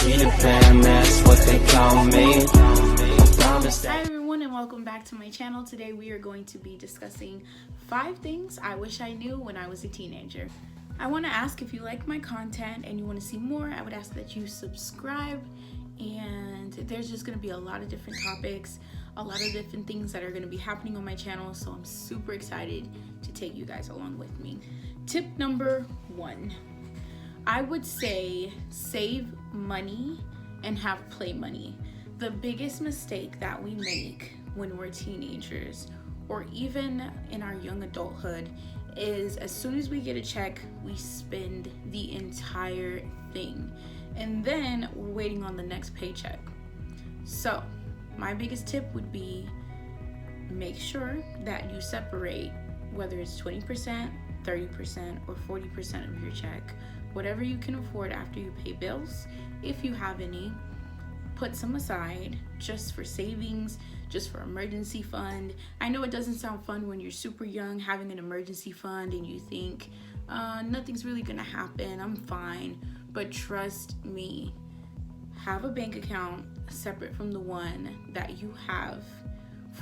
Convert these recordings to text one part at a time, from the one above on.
Peter Pan, that's what they call me. Hi everyone, and welcome back to my channel. Today we are going to be discussing 5 things I wish I knew when I was a teenager. I want to ask, if you like my content and you want to see more, I would ask that you subscribe. And there's just going to be a lot of different topics, a lot of different things that are going to be happening on my channel, so I'm super excited to take you guys along with me. Tip number 1, I would say save money and have play money. The biggest mistake that we make when we're teenagers or even in our young adulthood is as soon as we get a check, we spend the entire thing. And then we're waiting on the next paycheck. So my biggest tip would be make sure that you separate, whether it's 20%, 30%, or 40% of your check, whatever you can afford after you pay bills. If you have any, put some aside just for savings, just for emergency fund. I know it doesn't sound fun when you're super young having an emergency fund and you think nothing's really gonna happen, I'm fine. But trust me, have a bank account separate from the one that you have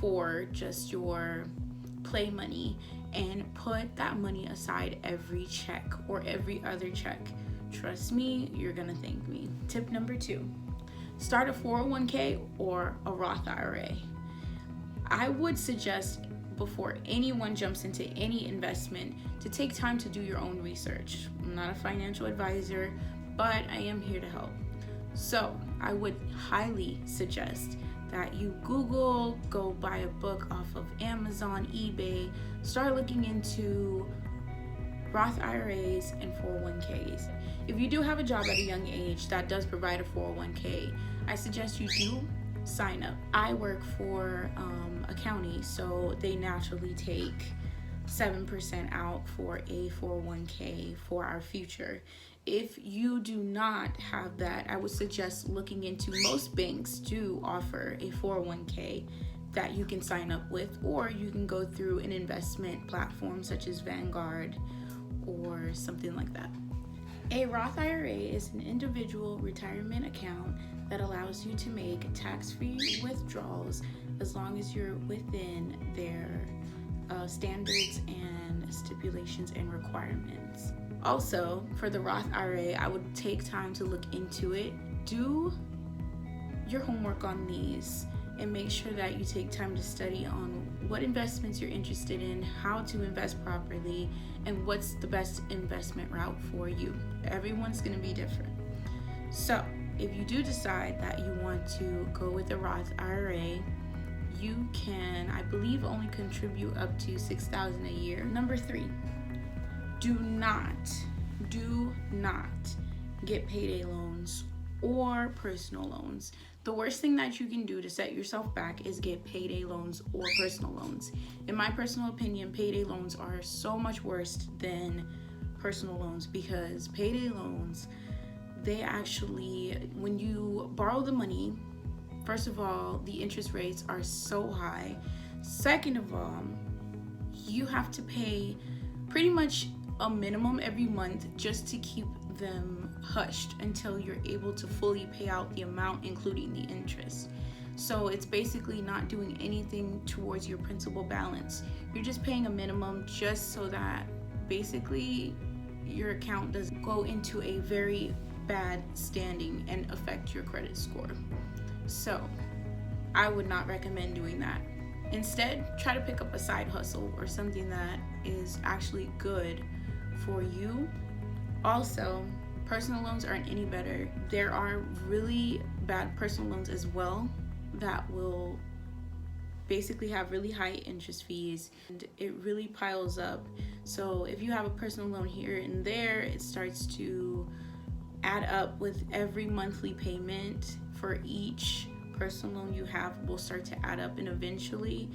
for just your play money, and put that money aside every check or every other check. Trust me, you're gonna thank me. Tip number 2, start a 401k or a Roth IRA. I would suggest, before anyone jumps into any investment, to take time to do your own research. I'm not a financial advisor, but I am here to help. So I would highly suggest that you Google, go buy a book off of Amazon, eBay, start looking into Roth IRAs and 401ks. If you do have a job at a young age that does provide a 401k, I suggest you do sign up. I work for a county, so they naturally take 7% out for a 401k for our future. If you do not have that, I would suggest looking into, most banks do offer a 401k that you can sign up with, or you can go through an investment platform such as Vanguard or something like that. A Roth IRA is an individual retirement account that allows you to make tax-free withdrawals as long as you're within their standards and stipulations and requirements. Also, for the Roth IRA, I would take time to look into it. Do your homework on these and make sure that you take time to study on what investments you're interested in, how to invest properly, and what's the best investment route for you. Everyone's going to be different. So if you do decide that you want to go with the Roth IRA, you can, I believe, only contribute up to $6,000 a year. Number 3, do not get payday loans or personal loans. The worst thing that you can do to set yourself back is get payday loans or personal loans. In my personal opinion, payday loans are so much worse than personal loans, because payday loans, they actually, when you borrow the money, first of all, the interest rates are so high. Second of all, you have to pay pretty much a minimum every month just to keep them hushed until you're able to fully pay out the amount, including the interest. So it's basically not doing anything towards your principal balance. You're just paying a minimum just so that basically your account doesn't go into a very bad standing and affect your credit score. So I would not recommend doing that. Instead, try to pick up a side hustle or something that is actually good for you. Also, personal loans aren't any better. There are really bad personal loans as well that will basically have really high interest fees, and it really piles up. So if you have a personal loan here and there, it starts to add up with every monthly payment for each personal loan you have will start to add up, and eventually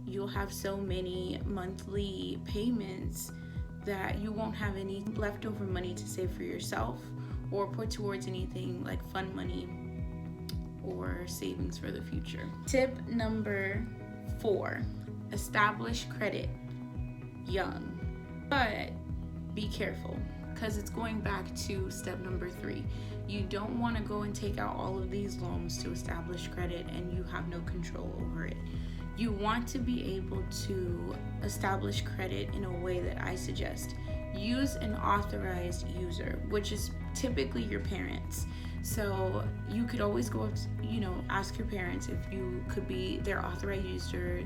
you'll have so many monthly payments that you won't have any leftover money to save for yourself or put towards anything like fund money or savings for the future. Tip number 4, establish credit young, but be careful, because it's going back to step number 3. You don't want to go and take out all of these loans to establish credit and you have no control over it. You want to be able to establish credit in a way that I suggest. Use an authorized user, which is typically your parents. So you could always go up, ask your parents if you could be their authorized user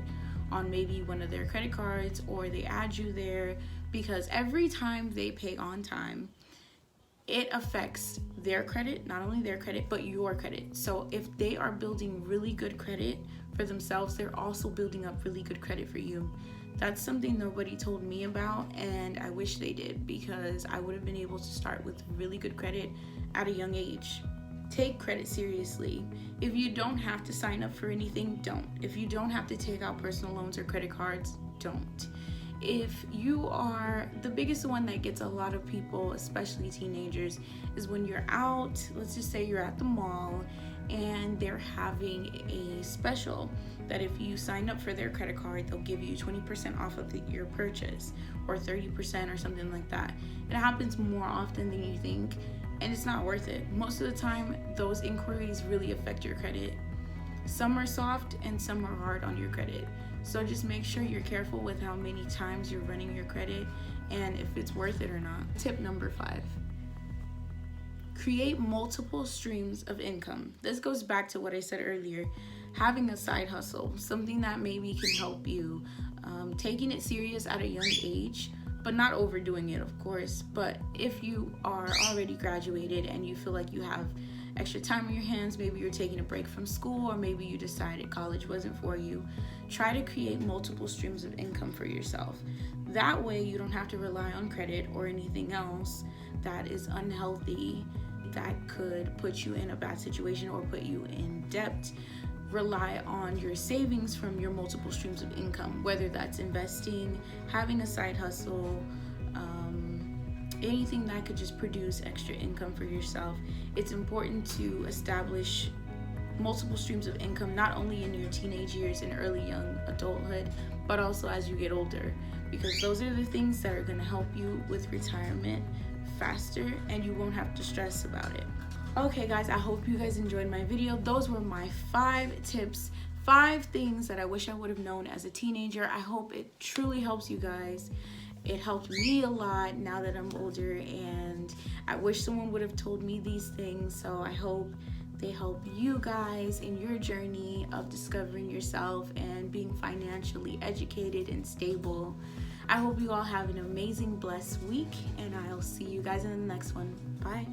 on maybe one of their credit cards, or they add you there, because every time they pay on time, it affects their credit, not only their credit, but your credit. So if they are building really good credit for themselves, they're also building up really good credit for you. That's something nobody told me about, and I wish they did, because I would have been able to start with really good credit at a young age. Take credit seriously. If you don't have to sign up for anything, don't. If you don't have to take out personal loans or credit cards, don't. If you are, the biggest one that gets a lot of people, especially teenagers, is when you're out, let's just say you're at the mall and they're having a special that if you sign up for their credit card, they'll give you 20% off of your purchase, or 30% or something like that. It happens more often than you think, and it's not worth it. Most of the time, those inquiries really affect your credit. Some are soft and some are hard on your credit. So just make sure you're careful with how many times you're running your credit and if it's worth it or not. Tip number 5. Create multiple streams of income. This goes back to what I said earlier. Having a side hustle, something that maybe can help you. Taking it serious at a young age, but not overdoing it, of course. But if you are already graduated and you feel like you have extra time on your hands, maybe you're taking a break from school, or maybe you decided college wasn't for you, try to create multiple streams of income for yourself. That way you don't have to rely on credit or anything else that is unhealthy, that could put you in a bad situation or put you in debt. Rely on your savings from your multiple streams of income, whether that's investing, having a side hustle, anything that could just produce extra income for yourself. It's important to establish multiple streams of income, not only in your teenage years and early young adulthood, but also as you get older, because those are the things that are going to help you with retirement faster and you won't have to stress about it. Okay guys, I hope you guys enjoyed my video. Those were my 5 tips, 5 things that I wish I would have known as a teenager. I hope it truly helps you guys. It helped me a lot now that I'm older, and I wish someone would have told me these things. So I hope they help you guys in your journey of discovering yourself and being financially educated and stable. I hope you all have an amazing, blessed week, and I'll see you guys in the next one. Bye.